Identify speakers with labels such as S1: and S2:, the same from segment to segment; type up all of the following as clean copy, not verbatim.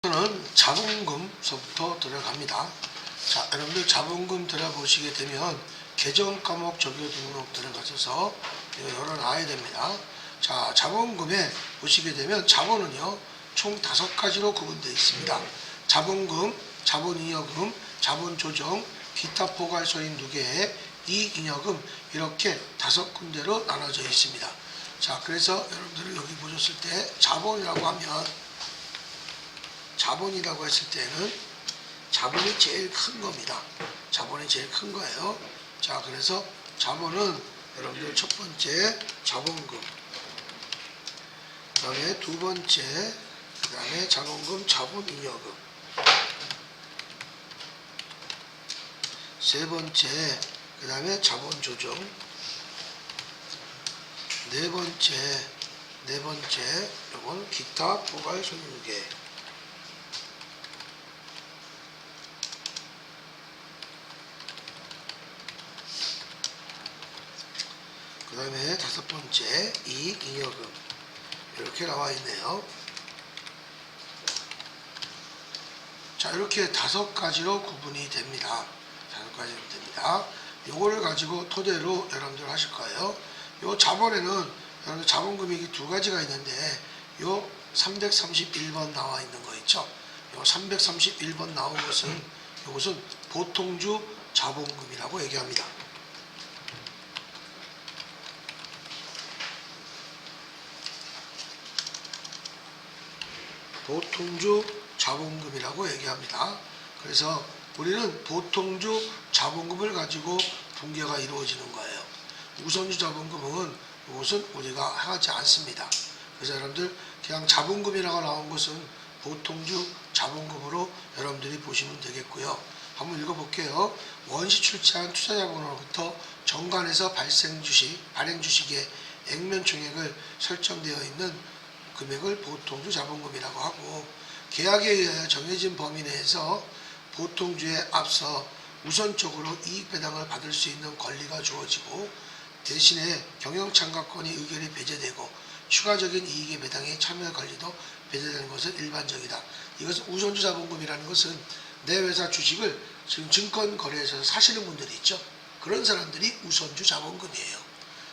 S1: 저는 자본금서부터 들어갑니다. 자, 여러분들 자본금 들어보시게 되면 계정 과목 적용 등록 들어가셔서 열어놔야 됩니다. 자, 자본금에 보시게 되면 자본은요 총 5가지로 구분되어 있습니다. 자본금, 자본잉여금, 자본조정, 기타 포괄소인 2개, 이익잉여금 이렇게 5군데로 나눠져 있습니다. 자, 그래서 여러분들이 여기 보셨을 때 자본이라고 하면 자본이라고 했을 때는 자본이 제일 큰 겁니다. 자본이 제일 큰 거예요. 자, 그래서 자본은 여러분들 첫 번째 자본금, 그 다음에 두 번째, 그 다음에 자본금, 자본잉여금, 세 번째, 그 다음에 자본조정, 네 번째, 요건 기타 포괄손익계, 그 다음에 5번째 이익잉여금 이렇게 나와 있네요. 자, 이렇게 5가지로 구분이 됩니다. 5가지로 됩니다. 요거를 가지고 토대로 여러분들 하실 거예요. 요 자본에는 여러분들 자본금액이 2가지가 있는데 요 331번 나와 있는 거 있죠. 요 331번 나온 것은 요것은 보통주 자본금이라고 얘기합니다. 보통주 자본금이라고 얘기합니다. 그래서 우리는 보통주 자본금을 가지고 분계가 이루어지는 거예요. 우선주 자본금은 이것은 우리가 하지 않습니다. 그래서 여러분들 그냥 자본금이라고 나온 것은 보통주 자본금으로 여러분들이 보시면 되겠고요. 한번 읽어볼게요. 원시 출자한 투자자본으로부터 정관에서 발행 주식의 액면총액을 설정되어 있는 금액을 보통주 자본금이라고 하고, 계약에 의하여 정해진 범위 내에서 보통주에 앞서 우선적으로 이익 배당을 받을 수 있는 권리가 주어지고 대신에 경영참가권의 의결이 배제되고 추가적인 이익의 배당에 참여 권리도 배제되는 것은 일반적이다. 이것은 우선주 자본금이라는 것은 내 회사 주식을 지금 증권거래에서 사시는 분들이 있죠. 그런 사람들이 우선주 자본금이에요.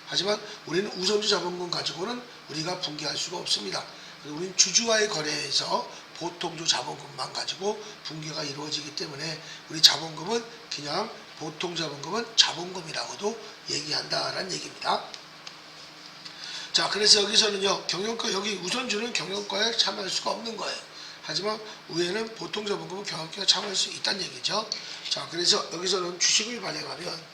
S1: 하지만 우리는 우선주 자본금 가지고는 우리가 분계할 수가 없습니다. 우리는 주주와의 거래에서 보통주 자본금만 가지고 분계가 이루어지기 때문에 우리 자본금은 그냥 보통 자본금은 자본금이라고도 얘기한다라는 얘기입니다. 자, 그래서 여기서는요 경영과, 여기 우선주는 경영과에 참여할 수가 없는 거예요. 하지만 위에는 보통 자본금은 경영과에 참여할 수 있다는 얘기죠. 자, 그래서 여기서는 주식을 발행하면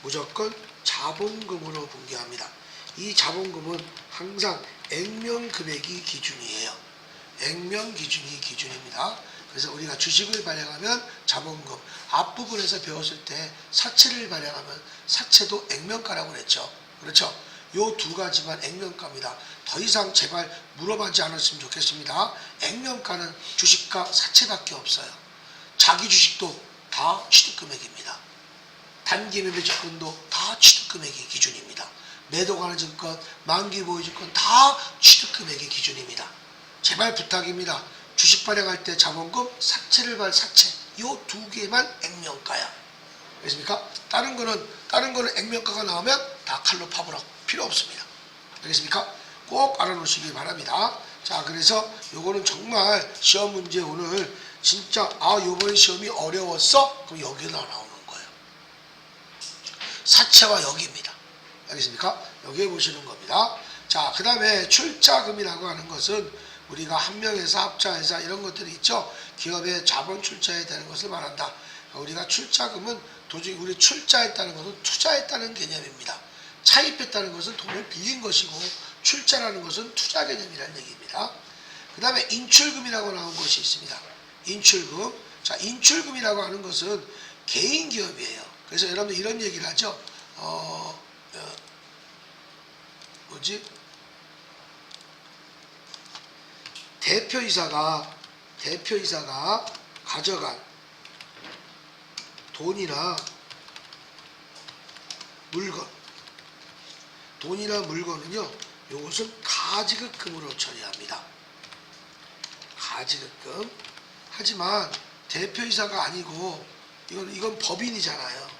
S1: 무조건 자본금으로 분계합니다. 이 자본금은 항상 액면금액이 기준이에요. 액면 기준이 기준입니다. 그래서 우리가 주식을 발행하면 자본금, 앞부분에서 배웠을 때 사채를 발행하면 사채도 액면가라고 그랬죠. 그렇죠? 요 2가지만 액면가입니다. 더 이상 제발 물어보지 않았으면 좋겠습니다. 액면가는 주식과 사채밖에 없어요. 자기 주식도 다 취득금액입니다. 단기매매증권도 다 취득금액이 기준입니다. 매도가는 증권, 만기보유증권 다 취득금액이 기준입니다. 제발 부탁입니다. 주식 발행할 때 자본금, 사채 요 2개만 액면가야. 알겠습니까? 다른 거는 액면가가 나오면 다 칼로 파보라. 필요 없습니다. 알겠습니까? 꼭 알아놓으시기 바랍니다. 자, 그래서 요거는 정말 시험 문제 오늘 진짜 요번 시험이 어려웠어? 그럼 여기로 나오는 거예요. 사채와 여기입니다. 알겠습니까? 여기에 보시는 겁니다. 자, 그 다음에 출자금이라고 하는 것은 우리가 한명회사, 합자회사 이런 것들이 있죠. 기업의 자본 출자에 되는 것을 말한다. 우리가 출자금은 도중에 우리 출자했다는 것은 투자했다는 개념입니다. 차입했다는 것은 돈을 빌린 것이고 출자라는 것은 투자 개념이라는 얘기입니다. 그 다음에 인출금이라고 나온 것이 있습니다. 인출금. 자, 인출금이라고 하는 것은 개인 기업이에요. 그래서 여러분들 이런 얘기를 하죠. 대표이사가 가져간 돈이나 물건, 돈이나 물건은요, 요것은 가지급금으로 처리합니다. 가지급금. 하지만 대표이사가 아니고 이건 법인이잖아요.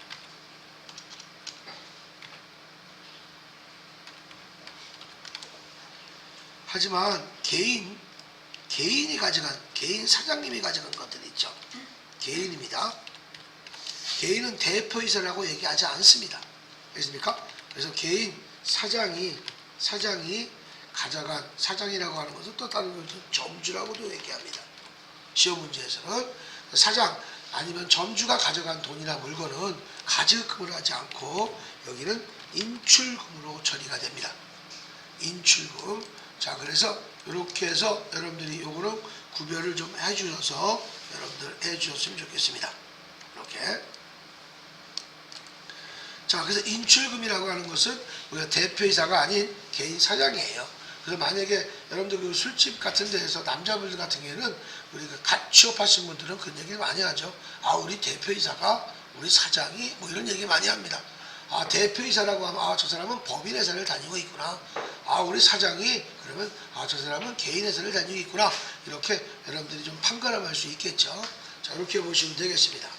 S1: 하지만 개인이 가져간, 개인 사장님이 가져간 것들이 있죠. 개인입니다. 개인은 대표이사라고 얘기하지 않습니다. 알겠습니까? 그래서 개인 사장이 가져간, 사장이라고 하는 것은 또 다른 것은 점주라고도 얘기합니다. 시험 문제에서는 사장 아니면 점주가 가져간 돈이나 물건은 가지급금을 하지 않고 여기는 인출금으로 처리가 됩니다. 인출금. 자, 그래서 이렇게 해서 여러분들이 요거는 구별을 좀 해주셔서 여러분들 해주셨으면 좋겠습니다. 이렇게. 자, 그래서 인출금이라고 하는 것은 우리가 대표이사가 아닌 개인 사장이에요. 그래서 만약에 여러분들 그 술집 같은 데에서 남자분들 같은 경우에는 우리가 갓 취업하신 분들은 그런 얘기를 많이 하죠. 아, 우리 대표이사가, 우리 사장이 뭐 이런 얘기 많이 합니다. 아, 대표이사라고 하면 아, 저 사람은 법인회사를 다니고 있구나. 아, 우리 사장이 그러면 아, 저 사람은 개인회사를 다니고 있구나. 이렇게 여러분들이 좀 판가름할 수 있겠죠. 자, 이렇게 보시면 되겠습니다.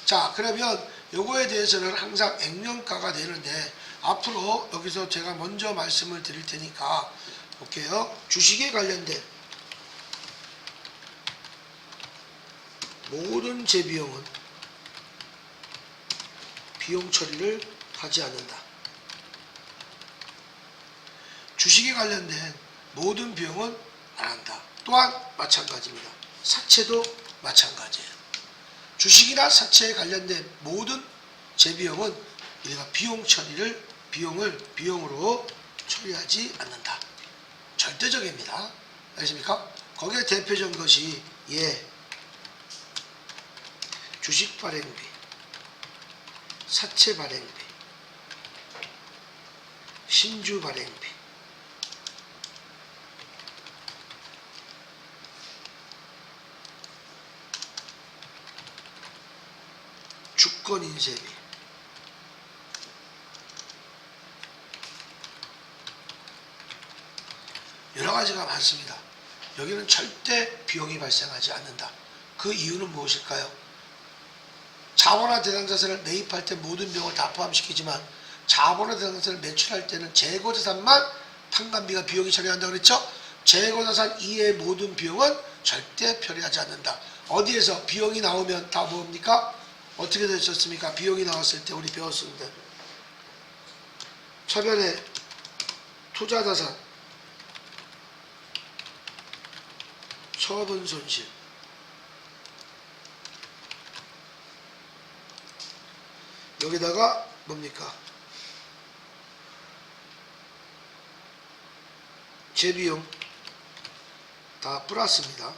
S1: 자, 그러면 요거에 대해서는 항상 액면가가 되는데 앞으로 여기서 제가 먼저 말씀을 드릴 테니까 볼게요. 주식에 관련된 모든 재비용은 비용 처리를 하지 않는다. 주식에 관련된 모든 비용은 안 한다. 또한 마찬가지입니다. 사채도 마찬가지예요. 주식이나 사채에 관련된 모든 재비용은 우리가 비용으로 처리하지 않는다. 절대적입니다. 알겠습니까? 거기에 대표적인 것이 주식 발행비, 사채 발행비, 신주 발행비, 주권 인쇄비, 여러 가지가 많습니다. 여기는 절대 비용이 발생하지 않는다. 그 이유는 무엇일까요? 자본화 대상자산을 매입할 때 모든 비용을 다 포함시키지만 자본화 대상자산을 매출할 때는 재고자산만 판관비가 비용이 처리한다고 그랬죠? 재고자산 이외의 모든 비용은 절대 처리하지 않는다. 어디에서 비용이 나오면 다 뭡니까? 어떻게 되셨습니까? 비용이 나왔을 때 우리 배웠습니다. 차변에 투자자산, 처분 손실, 여기다가 뭡니까? 재비용 다 플러스입니다.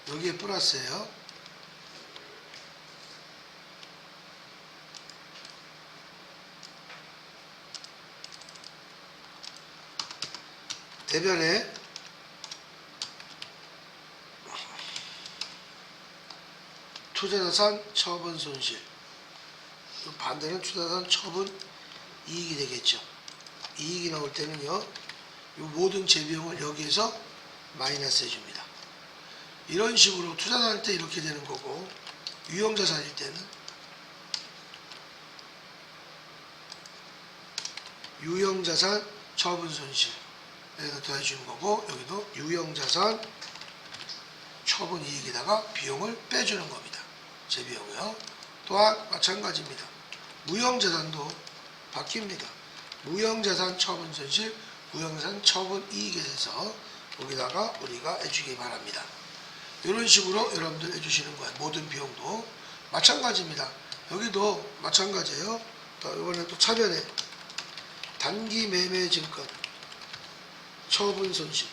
S1: 여기에 플러스예요. 대변에 투자자산 처분 손실, 반대는 투자자산 처분 이익이 되겠죠. 이익이 나올 때는요, 이 모든 재비용을 여기에서 마이너스 해줍니다. 이런 식으로 투자자할 때 이렇게 되는 거고, 유형자산일 때는 유형자산 처분 손실 여기다 더해주는 거고, 여기도 유형자산 처분 이익에다가 비용을 빼주는 겁니다. 재비용이요. 또한 마찬가지입니다. 무형자산도 바뀝니다. 무형자산 처분 손실, 무형자산 처분 이익에 대해서 여기다가 우리가 해주기 바랍니다. 이런 식으로 여러분들 해주시는 거예요. 모든 비용도 마찬가지입니다. 여기도 마찬가지예요. 이번에 또 차변에 단기 매매 증권 처분 손실,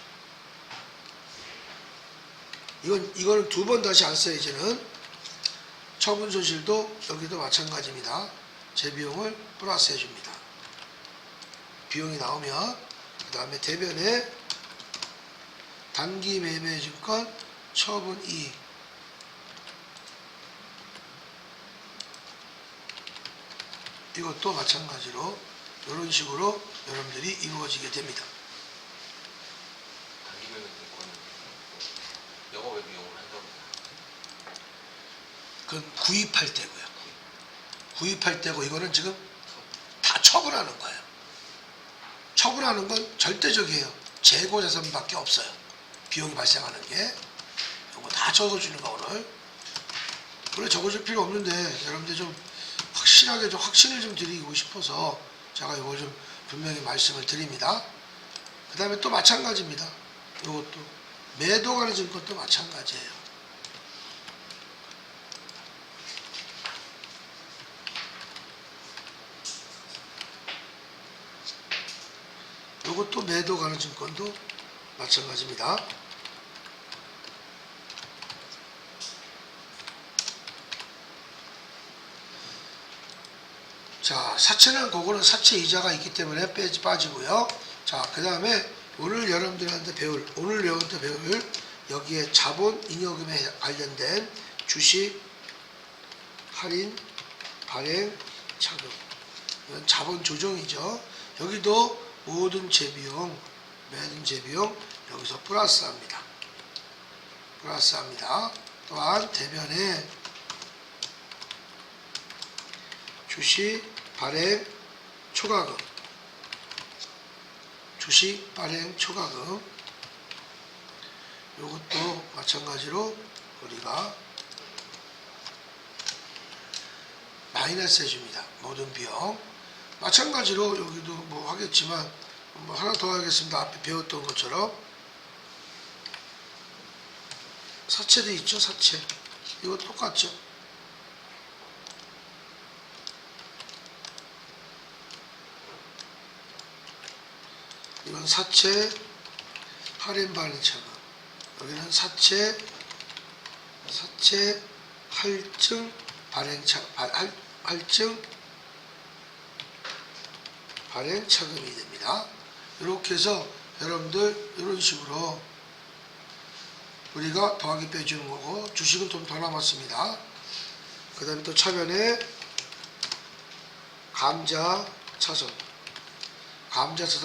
S1: 이거는 두 번 다시 안 써요. 이제는 처분 손실도 여기도 마찬가지입니다. 재비용을 플러스 해줍니다. 비용이 나오면 그 다음에 대변에 단기 매매 증권 처분 이익 이것도 마찬가지로 이런 식으로 여러분들이 이루어지게 됩니다.
S2: 단기별로 영업에 비용을 한다고.
S1: 그건 구입할 때고요. 구입할 때고 이거는 지금 다 처분하는 거예요. 처분하는 건 절대적이에요. 재고 자산밖에 없어요. 비용이 발생하는 게. 이거 다 적어주는 거 오늘. 원래 적어줄 필요 없는데 여러분들 좀 확실하게 좀 확신을 좀 드리고 싶어서 제가 이거 좀 분명히 말씀을 드립니다. 그 다음에 또 마찬가지입니다. 이것도 매도 가는 증권도 마찬가지예요. 이것도 매도 가는 증권도 마찬가지입니다. 자, 사채는 그거는 사채 이자가 있기 때문에 빠지고요. 자, 그 다음에 오늘 여러분들한테 배울 여기에 자본 잉여금에 관련된 주식, 할인, 발행, 차금. 이건 자본 조정이죠. 여기도 모든 재비용 여기서 플러스합니다. 또한 대변에 주식, 발행, 초과금, 이것도 마찬가지로 우리가 마이너스 해줍니다. 모든 비용. 마찬가지로 여기도 뭐 하겠지만 뭐 하나 더 하겠습니다. 앞에 배웠던 것처럼 사채도 있죠. 사채. 이거 똑같죠. 이건 사채, 할인 발행 차금. 여기는 사채, 할증, 할증, 발행 차금이 됩니다. 이렇게 해서 여러분들 이런 식으로 우리가 더하기 빼주는 거고, 주식은 좀 더 남았습니다. 그 다음에 또 차변에 감자 차선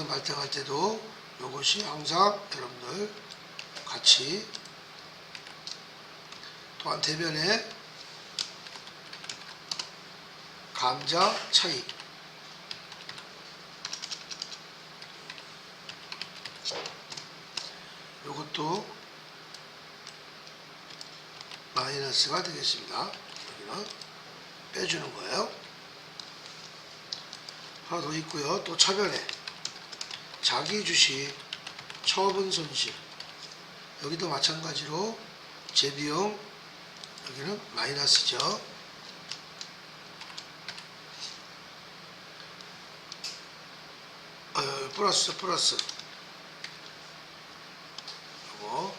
S1: 발생할 때도 이것이 항상 여러분들 같이, 또한 대변에 감자 차익, 이것도 마이너스가 되겠습니다. 여기는 빼주는 거예요. 하나 더 있고요. 또 차변에 자기 주식, 처분 손실, 여기도 마찬가지로 재비용, 여기는 마이너스죠. 플러스. 이거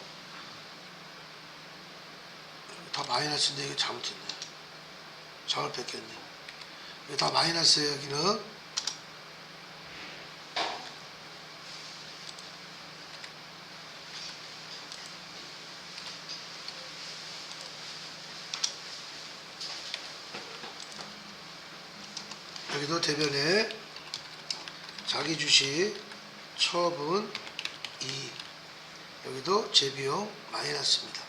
S1: 다 마이너스인데 이거 잘못했네. 잘못 뺏겼네. 이거 다 마이너스예요. 여기는 여기도 대변에 자기 주식, 처분, 이익, 여기도 재비용 마이너스입니다.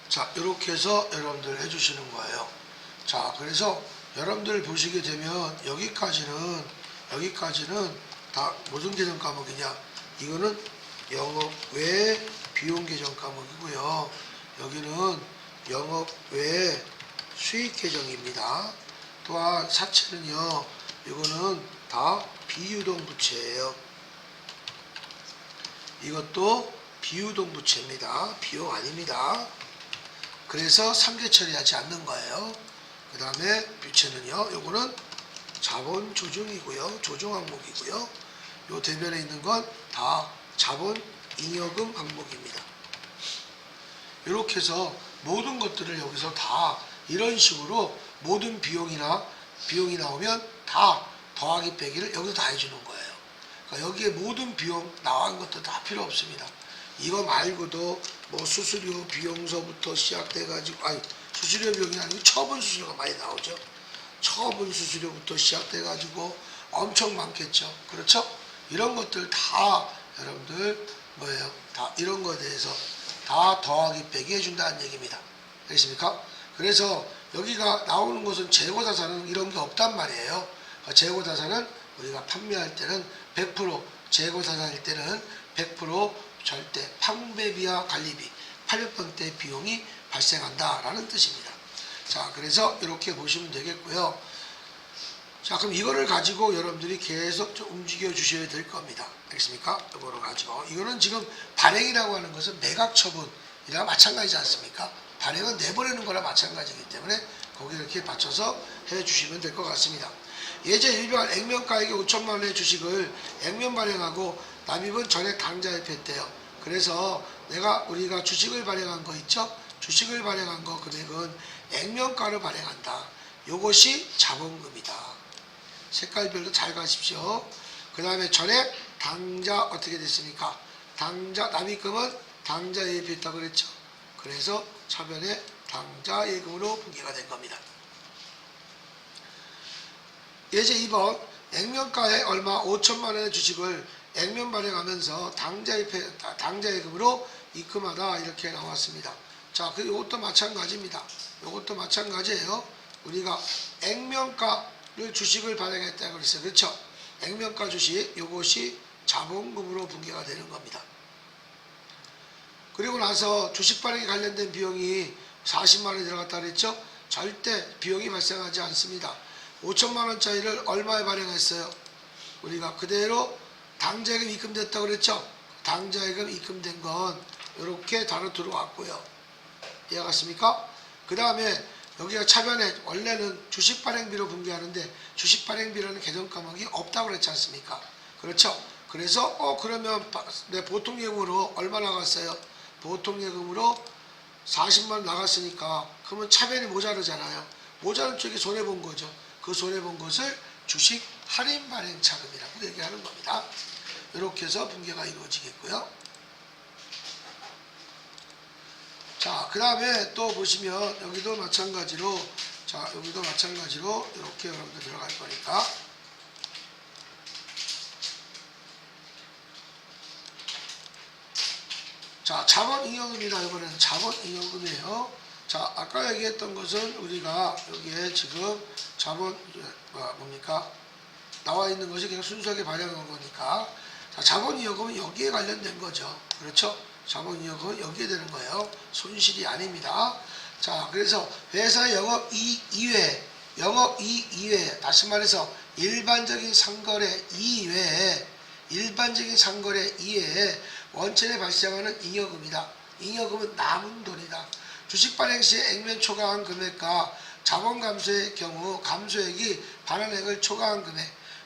S1: 자, 이렇게 해서 여러분들 해주시는 거예요. 자, 그래서 여러분들 보시게 되면 여기까지는 다 무슨 계정 과목이냐? 이거는 영업 외 비용 계정 과목이고요. 여기는 영업 외 수익 계정입니다. 또한 사채는요, 이거는 다 비유동 부채예요. 이것도 비유동 부채입니다. 비용 아닙니다. 그래서 3개 처리하지 않는 거예요. 그 다음에 부채는요, 요거는 자본 조정이고요. 조정 항목이고요. 요 대변에 있는 건 다 자본 잉여금 항목입니다. 이렇게 해서 모든 것들을 여기서 다 이런 식으로 모든 비용이 나오면 다 더하기 빼기를 여기서 다 해주는 거예요. 그러니까 여기에 모든 비용 나온 것도 다 필요 없습니다. 이거 말고도 뭐 수수료 비용서부터 시작돼 가지고 수수료 비용이 아니고 처분 수수료가 많이 나오죠. 처분 수수료부터 시작돼가지고 엄청 많겠죠. 그렇죠? 이런 것들 다 여러분들 뭐예요? 다 이런 거에 대해서 다 더하기 빼기 해준다는 얘기입니다. 알겠습니까? 그래서 여기가 나오는 것은 재고자산은 이런 게 없단 말이에요. 재고자산은 우리가 판매할 때는 100% 재고자산일 때는 100% 절대 판매비와 관리비, 팔매번 때 비용이 발생한다라는 뜻입니다. 자, 그래서 이렇게 보시면 되겠고요. 자, 그럼 이거를 가지고 여러분들이 계속 좀 움직여 주셔야 될 겁니다. 알겠습니까? 이거를 가지고. 이거는 지금 발행이라고 하는 것은 매각 처분이랑 마찬가지지 않습니까? 발행은 내보내는 거랑 마찬가지이기 때문에 거기에 이렇게 맞춰서 해 주시면 될 것 같습니다. 예제 일반 액면가액의 5천만 원의 주식을 액면 발행하고 납입은 전액 당좌에 했대요. 그래서 우리가 주식을 발행한 거 있죠? 주식을 발행한 거 금액은 액면가로 발행한다. 요것이 자본금이다. 색깔별로 잘 가십시오. 그 다음에 전액 당좌 어떻게 됐습니까? 당좌 납입금은 당좌에 비했다고 그랬죠. 그래서 차변에 당좌 예금으로 분기가 된 겁니다. 예제 2번 액면가에 얼마 5천만 원의 주식을 액면 발행하면서 당좌 예금으로 입금하다 이렇게 나왔습니다. 자, 이것도 마찬가지입니다. 이것도 마찬가지예요. 우리가 액면가를 주식을 발행했다고 그랬어요. 그렇죠? 액면가 주식 이것이 자본금으로 분기가 되는 겁니다. 그리고 나서 주식 발행에 관련된 비용이 40만 원이 들어갔다 그랬죠? 절대 비용이 발생하지 않습니다. 5천만 원짜리를 얼마에 발행했어요? 우리가 그대로 당좌예금 입금됐다고 그랬죠? 당좌예금 입금된 건 이렇게 바로 들어왔고요. 이해가 갔습니까? 그 다음에 여기가 차변에 원래는 주식 발행비로 분기하는데 주식 발행비라는 계정 과목이 없다고 그랬지 않습니까? 그렇죠? 그래서 그러면 내 보통 예금으로 얼마 나갔어요? 보통 예금으로 40만 원 나갔으니까 그러면 차변이 모자르잖아요. 모자른 쪽이 손해본 거죠. 그 손해본 것을 주식 할인 발행 차금이라고 얘기하는 겁니다. 이렇게 해서 분기가 이루어지겠고요. 자, 그 다음에 또 보시면 여기도 마찬가지로 이렇게 여러분들 들어갈 거니까 자, 자본잉여금이다. 이번에는 자본잉여금이에요. 자, 아까 얘기했던 것은 우리가 여기에 지금 뭡니까? 나와 있는 것이 그냥 순수하게 발행한 거니까. 자, 자본잉여금은 여기에 관련된 거죠. 그렇죠? 자본잉여금은 여기에 되는 거예요. 손실이 아닙니다. 자, 그래서 회사 영업이익 이외에, 다시 말해서 일반적인 상거래 이외에 원천에 발생하는 잉여금이다. 잉여금은 남은 돈이다. 주식 발행 시 액면 초과한 금액과 자본 감소의 경우 감소액이 반환액을 초과한 금액,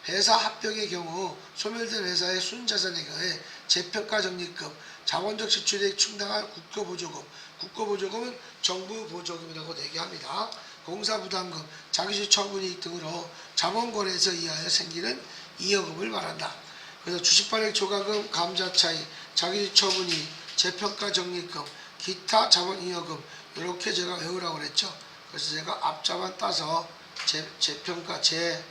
S1: 회사 합병의 경우 소멸된 회사의 순자산에 의해 재평가 적립금, 자본적 지출액 충당한 국고보조금, 국고보조금은 정부 보조금이라고 얘기합니다. 공사부담금, 자기주식 처분이익 등으로 자본거래에서 의하여 생기는 잉여금을 말한다. 그래서 주식 발행 초과금, 감자차익, 자기주식 처분이익, 재평가 적립금, 기타 자본잉여금 이렇게 제가 외우라고 그랬죠. 그래서 제가 앞자만 따서 재평가, 주,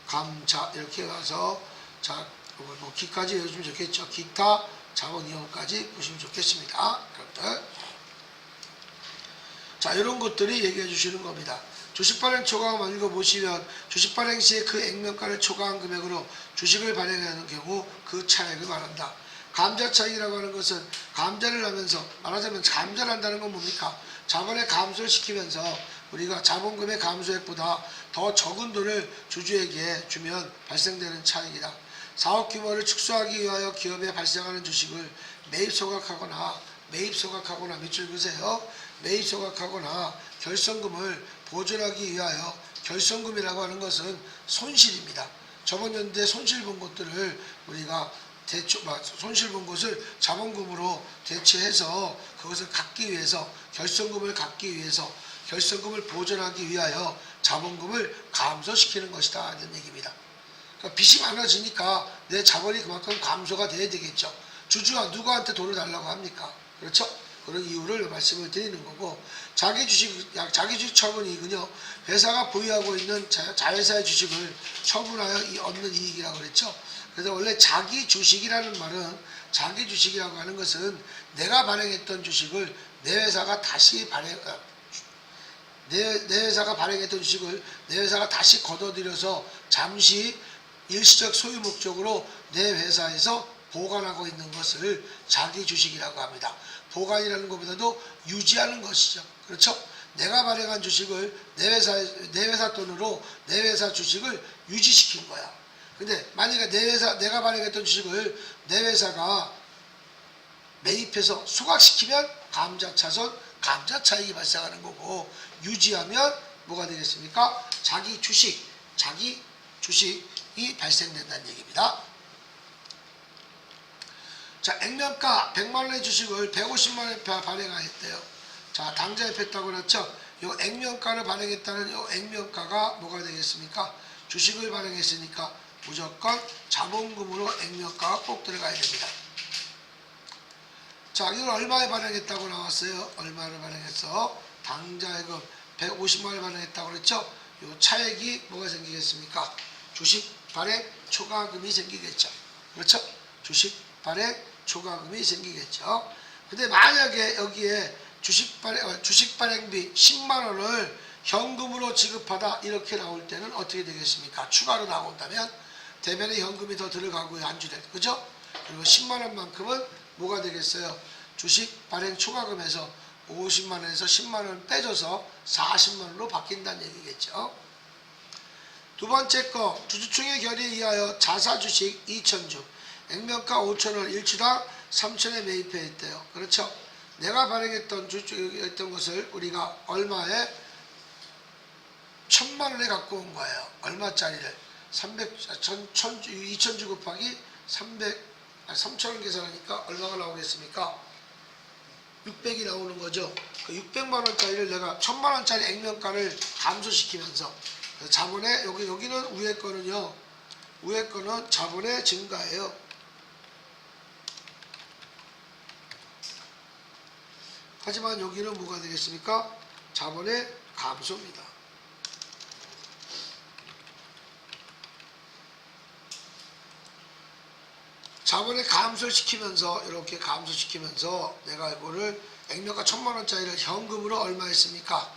S1: 감자 이렇게 가서 자, 기까지 외우시면 좋겠죠. 기타 자본잉여금까지 보시면 좋겠습니다. 여러분들. 자, 이런 것들이 얘기해 주시는 겁니다. 주식 발행 초과금 읽어보시면 주식 발행 시에 그 액면가를 초과한 금액으로 주식을 발행하는 경우 그 차액을 말한다. 감자차익이라고 하는 것은 감자를 하면서 말하자면 감자를 한다는 건 뭡니까? 자본의 감소를 시키면서 우리가 자본금의 감소액보다 더 적은 돈을 주주에게 주면 발생되는 차익이다. 사업 규모를 축소하기 위하여 기업에 발생하는 주식을 매입 소각하거나 밑줄 그으세요. 매입 소각하거나 결손금을 보존하기 위하여 결손금이라고 하는 것은 손실입니다. 저번 연도에 손실 본 것들을 우리가 손실 본 것을 자본금으로 대체해서 그것을 갚기 위해서 결손금을 갚기 위해서 결손금을 보존하기 위하여 자본금을 감소시키는 것이다 이런 얘기입니다. 그러니까 빚이 많아지니까 내 자본이 그만큼 감소가 돼야 되겠죠. 주주가 누구한테 돈을 달라고 합니까? 그렇죠? 그런 이유를 말씀을 드리는 거고, 자기주식 처분이익은요, 회사가 보유하고 있는 자회사의 주식을 처분하여 얻는 이익이라고 그랬죠. 그래서 원래 자기주식이라는 말은, 자기주식이라고 하는 것은 내가 발행했던 주식을 내 회사가 다시 내 회사가 발행했던 주식을 내 회사가 다시 걷어들여서 잠시 일시적 소유 목적으로 내 회사에서 보관하고 있는 것을 자기 주식이라고 합니다. 보관이라는 것보다도 유지하는 것이죠. 그렇죠? 내가 발행한 주식을 내 회사 돈으로 내 회사 주식을 유지시킨 거야. 근데 만약에 내가 발행했던 주식을 내 회사가 매입해서 소각시키면 감자차손, 감자차익이 발생하는 거고, 유지하면 뭐가 되겠습니까? 자기 주식이 발생된다는 얘기입니다. 자, 액면가 100만원의 주식을 150만원에 발행하였대요. 자, 당좌에 뺐다고 그랬죠? 요 액면가를 발행했다는 요 액면가가 뭐가 되겠습니까? 주식을 발행했으니까 무조건 자본금으로 액면가가 꼭 들어가야 됩니다. 자, 이걸 얼마에 발행했다고 나왔어요? 얼마를 발행했어? 당좌예금 150만원을 발행했다고 그랬죠? 요 차액이 뭐가 생기겠습니까? 주식 발행 초과금이 생기겠죠. 그렇죠? 주식 발행 초과금이 생기겠죠. 근데 만약에 여기에 주식 발행비 10만원을 현금으로 지급하다 이렇게 나올 때는 어떻게 되겠습니까? 추가로 나온다면 대면에 현금이 더 들어가고요. 안주될. 그죠? 그리고 10만원만큼은 뭐가 되겠어요? 주식 발행 초과금에서 50만원에서 10만원 빼줘서 40만원으로 바뀐다는 얘기겠죠. 두 번째 거, 주주총회 결의에 의하여 자사주식 2,000주, 액면가 5,000원, 일주당 3,000원에 매입했대요. 그렇죠? 내가 발행했던 것을 우리가 얼마에? 1,000만원에 갖고 온 거예요. 얼마짜리를? 2,000주 곱하기 3,000원 계산하니까 얼마가 나오겠습니까? 600이 나오는 거죠. 그 600만원짜리를 내가 1,000만원짜리 액면가를 감소시키면서 자본의 여기는 위에 거는 자본의 증가예요. 하지만 여기는 뭐가 되겠습니까? 자본의 감소입니다. 자본의 감소를 시키면서, 이렇게 감소시키면서 내가 이거를 액면가 1,000만원짜리를 현금으로 얼마 했습니까?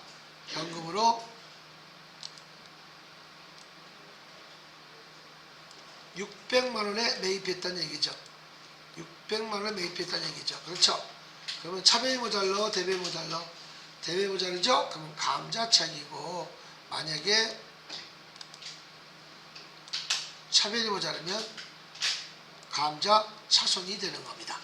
S1: 현금으로 600만원에 매입했다는 얘기죠. 600만원에 매입했다는 얘기죠. 그렇죠? 그러면 차변이 모자라, 대변이 모자라? 대변이 모자르죠? 그러면 감자차익이고, 만약에 차변이 모자르면 감자차손이 되는 겁니다.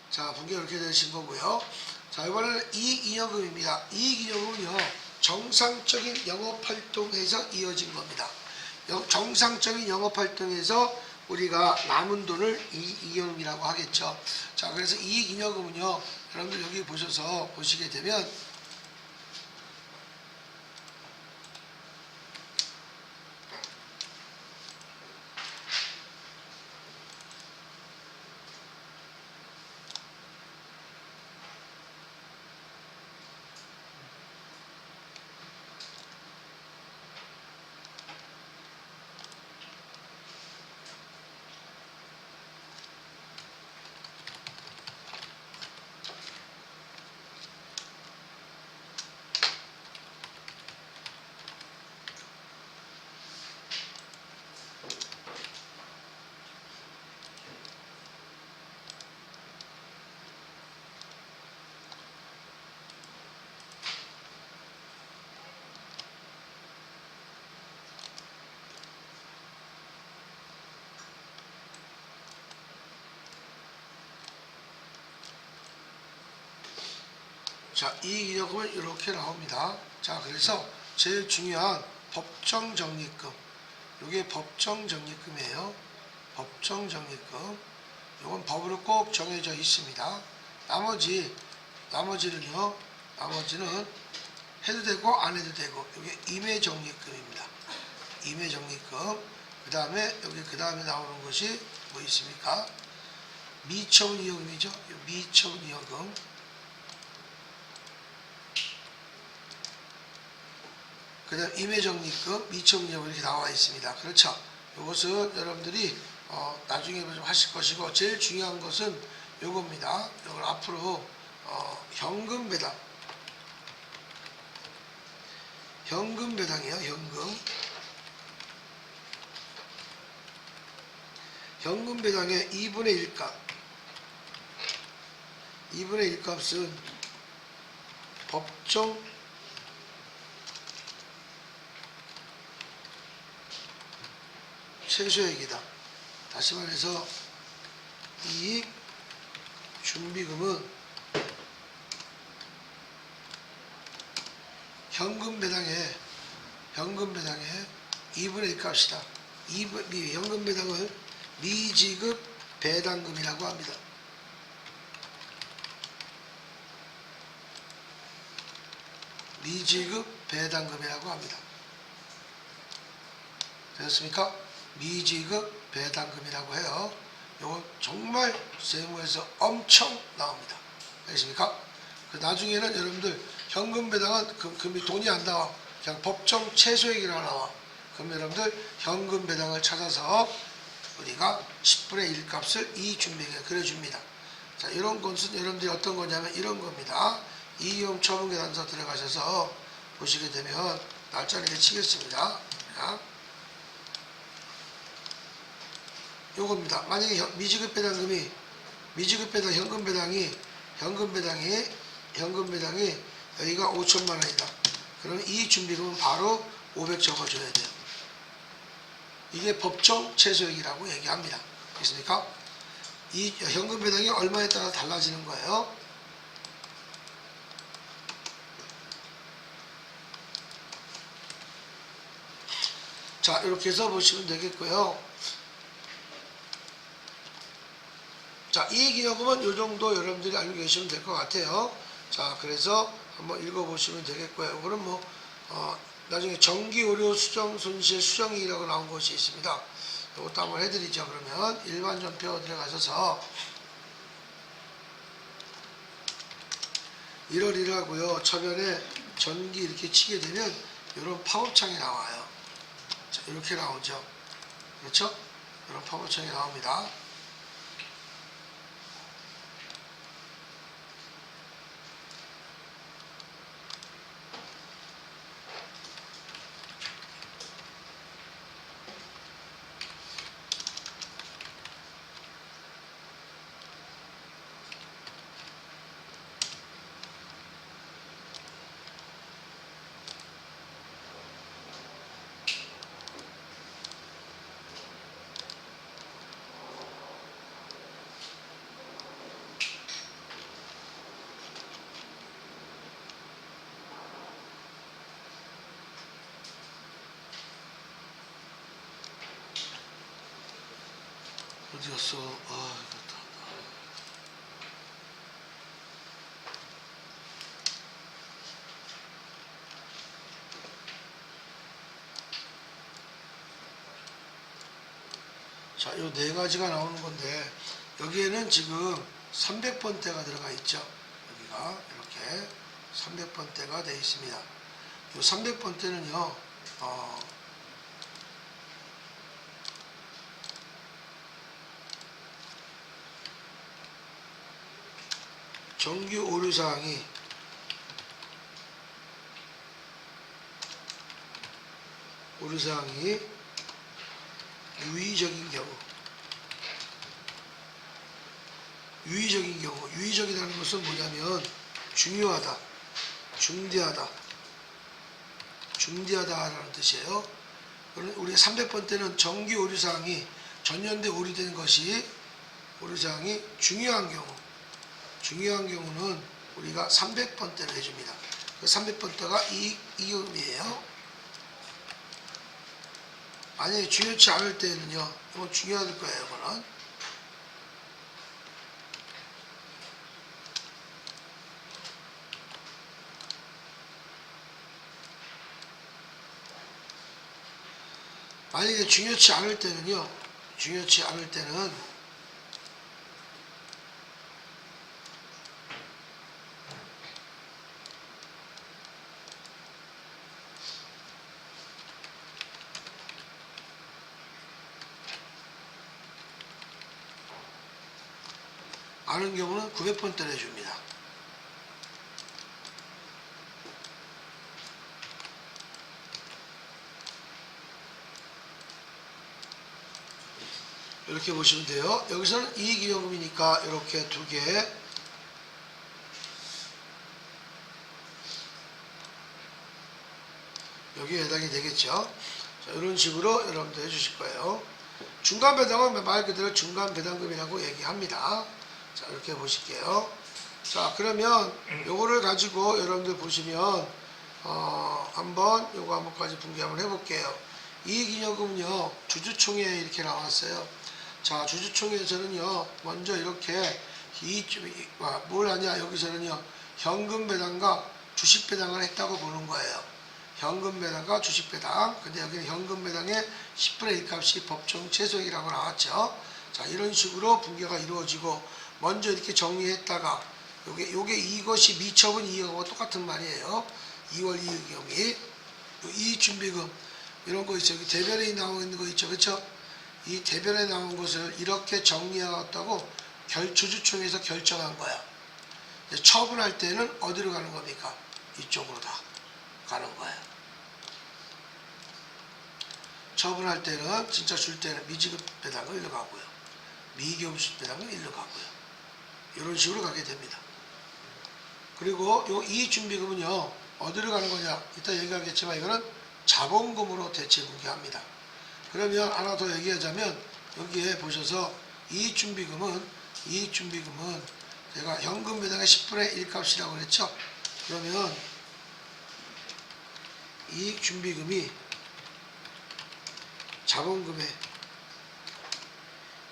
S1: 자, 분계 이렇게 되신 거고요. 자, 이번에는 이익잉여금입니다. 이익잉여금은요, 정상적인 영업활동에서 이어진 겁니다. 정상적인 영업활동에서 우리가 남은 돈을 이익잉여금이라고 하겠죠. 자, 그래서 이익잉여금은요, 여러분들 여기 보시게 되면 자, 이익잉여금은 이렇게 나옵니다. 자, 그래서 제일 중요한 법정적립금, 이게 법정적립금이에요. 법정적립금, 이건 법으로 꼭 정해져 있습니다. 나머지는 해도 되고 안 해도 되고, 이게 임의적립금입니다. 임의적립금. 그 다음에 여기 그 다음에 나오는 것이 뭐 있습니까? 미처분이익금이죠. 미처분이익금. 그 다음 임의적립금, 미처분이익금 이렇게 나와 있습니다. 그렇죠. 이것은 여러분들이 나중에 좀 하실 것이고, 제일 중요한 것은 요겁니다. 이걸 앞으로 현금 배당. 현금 배당이에요. 현금 배당의 2분의 1값. 2분의 1값은 법정 최소액이다. 다시 말해서 이익 준비금은 현금 배당의 2분의 1 값이다. 현금 배당을 미지급 배당금이라고 합니다. 미지급 배당금이라고 합니다. 되셨습니까? 미지급 배당금이라고 해요. 이거 정말 세무에서 엄청 나옵니다. 되셨습니까? 나중에는 여러분들 현금 배당은 금이 돈이 안 나와. 그냥 법정 최소액이라 나와. 그럼 여러분들 현금 배당을 찾아서 우리가 10분의 1 값을 이 준비액에 그려줍니다. 자, 이런 것은 여러분들이 어떤 거냐면 이런 겁니다. 이용 처분계산서 들어가셔서 보시게 되면 날짜를 치겠습니다. 요겁니다. 만약에 미지급 배당금이 현금 배당이 여기가 5천만 원이다. 그러면 이 준비금은 바로 500 적어줘야 돼요. 이게 법정 최소액이라고 얘기합니다. 됐습니까? 이 현금 배당이 얼마에 따라 달라지는 거예요. 자, 이렇게 해서 보시면 되겠고요. 자, 이익잉여금은 이 정도 여러분들이 알고 계시면 될 것 같아요. 자, 그래서 한번 읽어보시면 되겠고요. 그럼 나중에 정기오류 수정 손실 수정이익이라고 나온 것이 있습니다. 이것도 한번 해드리죠. 그러면 일반 전표 들어가셔서 1월 1하고요. 처변에 전기 이렇게 치게 되면 이런 팝업창이 나와요. 자, 이렇게 나오죠. 그렇죠? 이런 팝업창이 나옵니다. 어디 갔어? 이렇다. 자, 요 네 가지가 나오는 건데, 여기에는 지금 300번대가 들어가 있죠. 여기가 이렇게 300번대가 되어 있습니다. 요 300번대는요, 정규 오류사항이 유의적인 경우, 유의적이라는 것은 뭐냐면 중요하다, 중대하다라는 뜻이에요. 우리가 300번 때는 정기 오류사항이 전년도에 오류된 것이 오류사항이 중요한 경우는 우리가 300번대를 해줍니다. 그 300번대가 이익금이에요. 만약에 중요치 않을 때는요, 이건 중요할 거예요, 이거는. 만약에 중요치 않을 때는요. 중요치 않을 때는 아는 경우는 900번 때려줍니다. 이렇게 보시면 돼요. 여기서는 이익이익금이니까 이렇게 두 개, 여기에 해당이 되겠죠. 자, 이런 식으로 여러분들 해주실 거예요. 중간 배당은 말 그대로 중간 배당금이라고 얘기합니다. 자, 이렇게 보실게요. 자, 그러면 요거를 가지고 여러분들 보시면 한번 요거 한번까지 분개 한번 해볼게요. 이익잉여금은요 주주총회에 이렇게 나왔어요. 자, 주주총회에서는요 먼저 이렇게 뭘 하냐, 여기서는요 현금 배당과 주식 배당을 했다고 보는 거예요. 현금 배당과 주식 배당. 근데 여기는 현금 배당의 10분의 1 값이 법정 최소액이라고 나왔죠. 자, 이런 식으로 분개가 이루어지고 먼저 이렇게 정리했다가 요게 이것이 미처분 이익하고 똑같은 말이에요. 2월 이익금이 이익준비금 이런 거 있죠. 여기 대변에 나오고 있는 거 있죠. 그렇죠? 이 대변에 나온 것을 이렇게 정리하였다고 주주총회에서 결정한 거야. 처분할 때는 어디로 가는 겁니까? 이쪽으로 다 가는 거예요. 처분할 때는 진짜 줄 때는 미지급 배당은 일로 가고요. 미기업수수 배당은 일로 가고요. 이런 식으로 가게 됩니다. 그리고 요 이익준비금은요 어디로 가는 거냐? 이따 얘기하겠지만 이거는 자본금으로 대체 분개합니다. 그러면 하나 더 얘기하자면 여기에 보셔서 이익준비금은 제가 현금 배당의 10분의 1 값이라고 그랬죠. 그러면 이익준비금이 자본금의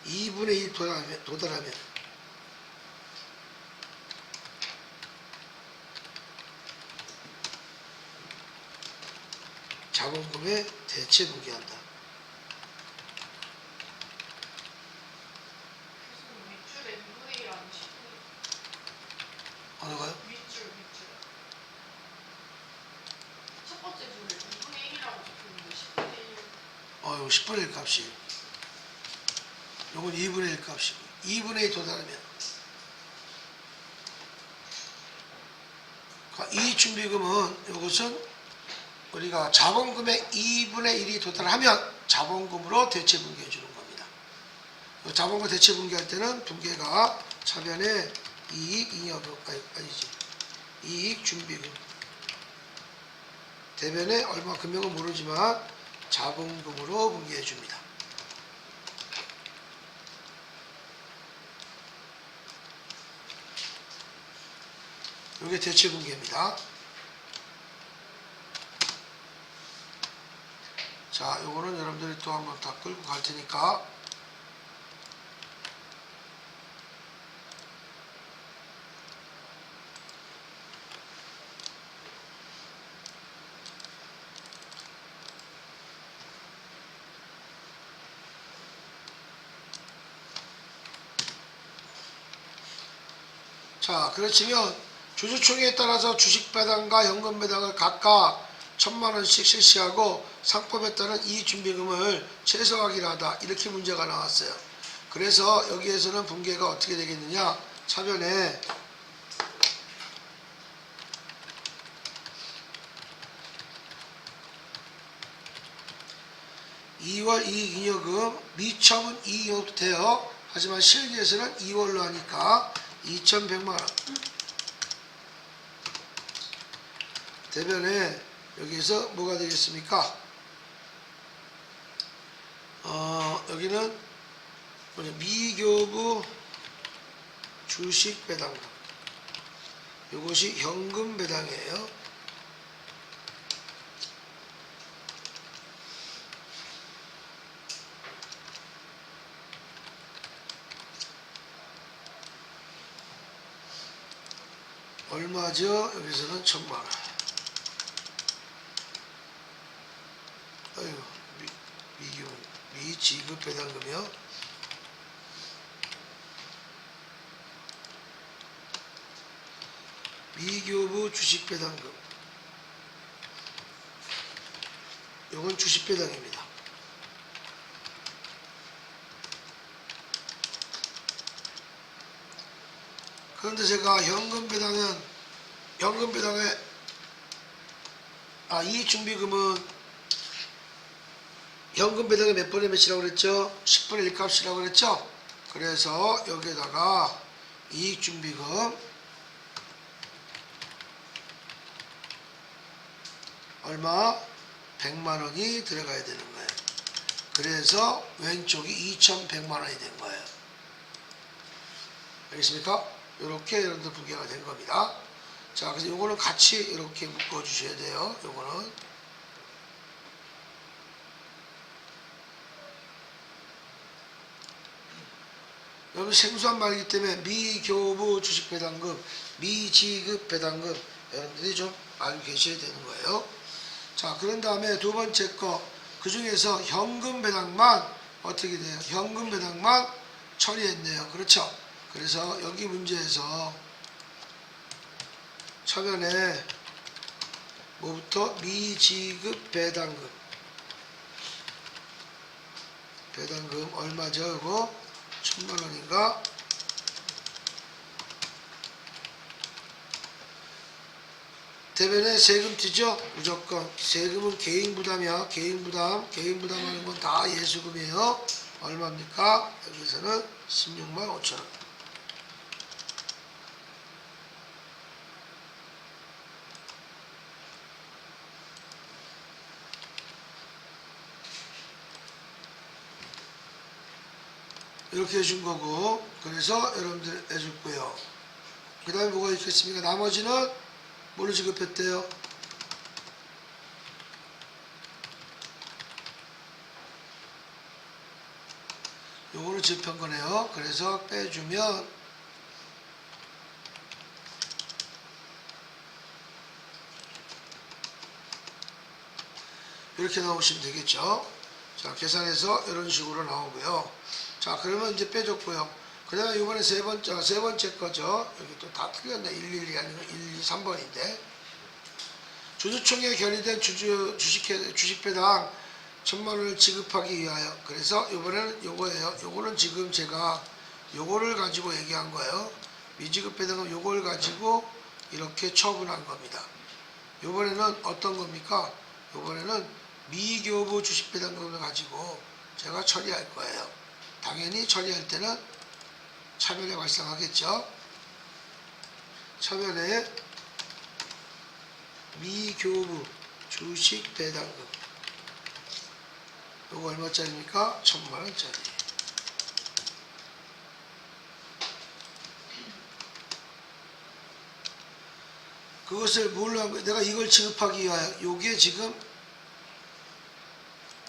S1: 2분의 1 도달하면 자본금에 대체 분개한다.
S2: 밑줄에 2분의 1 아니면 10분의 1?
S1: 어느 거요?
S2: 밑줄. 첫 번째 줄에 2분의 1이라고 적혀있는데 10분의 1.
S1: 이거 10분의 1 값이. 요건 2분의 1 값이고. 2분의 1 도달하면. 이익준비금은 요것은 우리가 자본금의 2분의 1이 도달하면 자본금으로 대체 분개해 주는 겁니다. 자본금 대체 분개할 때는 분개가 차변에 이익잉여금 아니지 이익준비금 대변에 얼마 금액은 모르지만 자본금으로 분개해 줍니다. 이게 대체 분개입니다. 자, 요거는 여러분들이 또 한번 다 끌고 갈 테니까 자, 그렇지만 주주총회에 따라서 주식배당과 현금배당을 각각 1000만원씩 실시하고 상법에 따른 이익준비금을 최소화하기로 하다. 이렇게 문제가 나왔어요. 그래서 여기에서는 분개가 어떻게 되겠느냐. 차변에 (2월) 이익잉여금 미처분 이익잉여금도 돼요. 하지만 실기에서는 2월로 하니까 2100만원 대변에 여기서 뭐가 되겠습니까? 여기는 미교부 주식 배당금. 이것이 현금 배당이에요. 얼마죠? 여기서는 1000만원. 아이고, 미지급 배당금이요. 미교부 주식 배당금. 요건 주식 배당입니다. 그런데 제가 현금 배당에 이익준비금은 현금 배당의 몇 분의 몇이라고 그랬죠? 10분의 1 값이라고 그랬죠? 그래서 여기에다가 이익준비금 얼마? 100만원이 들어가야 되는 거예요. 그래서 왼쪽이 2100만원이 된 거예요. 알겠습니까? 이렇게 여러분들 분개가 된 겁니다. 자, 그래서 요거는 같이 이렇게 묶어 주셔야 돼요. 요거는. 여러분 생소한 말이기 때문에 미교부 주식 배당금, 미지급 배당금 여러분들이 좀 알고 계셔야 되는 거예요. 자, 그런 다음에 두 번째 거, 그 중에서 현금 배당만 어떻게 돼요? 현금 배당만 처리했네요. 그렇죠? 그래서 여기 문제에서 처변에 뭐부터? 미지급 배당금. 배당금 얼마죠? 이거 1000만원인가? 대변에 세금 튀죠? 무조건. 세금은 개인 부담이야. 개인 부담하는 건 다 예수금이에요. 얼마입니까? 여기서는 16만 5천원. 이렇게 해준 거고, 그래서 여러분들 해줬고요. 그 다음에 뭐가 있겠습니까? 나머지는 뭘로 지급했대요? 요거를 지급한 거네요. 그래서 빼주면 이렇게 나오시면 되겠죠. 자, 계산해서 이런 식으로 나오고요. 자, 그러면 이제 빼줬고요. 그 다음에 이번에 세 번째 거죠. 여기 또 다 틀렸네. 112 아니고 1, 2, 3번인데. 주주총회에 결의된 주식배당 1000만원을 지급하기 위하여. 그래서 이번에는 요거예요. 요거는 지금 제가 요거를 가지고 얘기한 거예요. 미지급배당은 요걸 가지고 이렇게 처분한 겁니다. 요번에는 어떤 겁니까? 요번에는 미교부 주식배당금을 가지고 제가 처리할 거예요. 당연히 처리할 때는 차변에 발생하겠죠. 차변에 미교부 주식배당금 요거 얼마짜리입니까? 1000만원짜리. 그것을 뭘로 한 거예요? 내가 이걸 지급하기 위하여. 요게 지금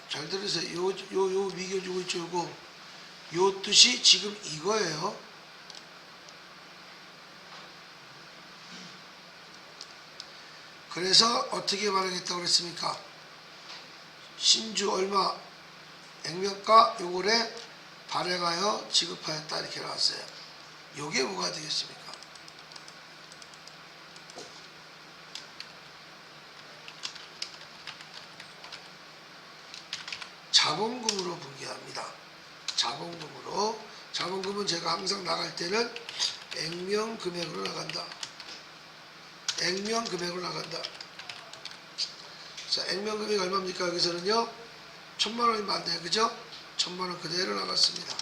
S1: 잘 들으세요. 요 미교주고 있죠. 요 뜻이 지금 이거예요. 그래서 어떻게 발행했다고 그랬습니까? 신주 얼마 액면가 요거에 발행하여 지급하였다 이렇게 나왔어요. 요게 뭐가 되겠습니까? 자본금으로 분개합니다. 자본금으로. 자본금은 제가 항상 나갈 때는 액면 금액으로 나간다. 액면 금액으로 나간다. 자, 액면 금액이 얼마입니까? 여기서는요 1000만원이면 안 돼요. 그죠? 1000만원 그대로 나갔습니다.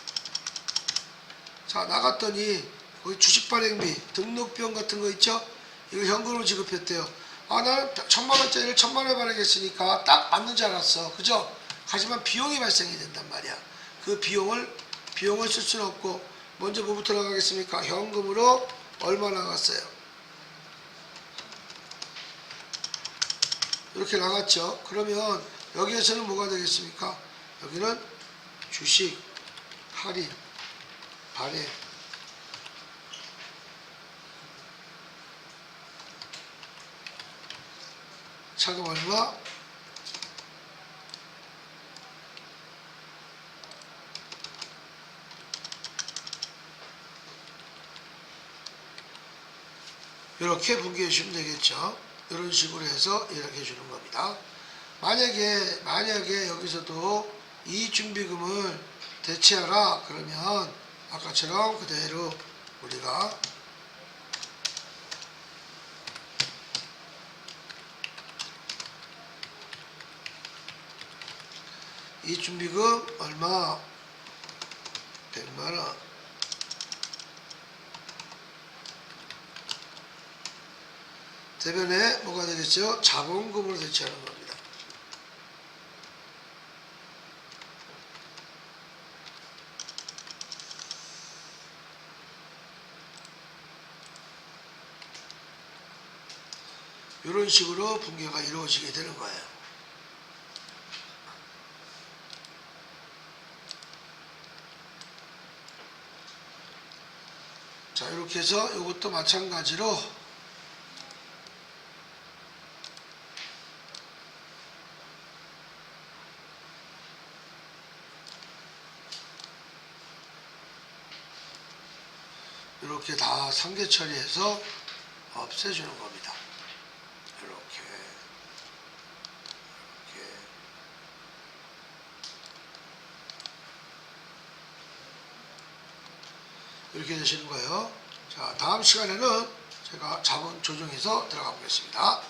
S1: 자, 나갔더니 거기 주식발행비 등록비용 같은 거 있죠? 이거 현금으로 지급했대요. 아, 나는 1000만원짜리를 1000만원에 발행했으니까 딱 맞는 줄 알았어. 그죠? 하지만 비용이 발생이 된단 말이야. 그 비용을 쓸 수는 없고, 먼저 뭐부터 나가겠습니까? 현금으로 얼마 나갔어요? 이렇게 나갔죠. 그러면 여기에서는 뭐가 되겠습니까? 여기는 주식, 할인, 발행, 차금 얼마? 이렇게 분개해 주시면 되겠죠. 이런 식으로 해서 이렇게 해주는 겁니다. 만약에 여기서도 이 준비금을 대체하라 그러면 아까처럼 그대로 우리가 이 준비금 얼마? 100만원. 대변에 뭐가 되겠죠? 자본금으로 대체하는 겁니다. 이런 식으로 분개가 이루어지게 되는 거예요. 자, 이렇게 해서 이것도 마찬가지로 이렇게 다 상계 처리해서 없애주는 겁니다. 이렇게 되시는 거예요. 자, 다음 시간에는 제가 자본 조정해서 들어가 보겠습니다.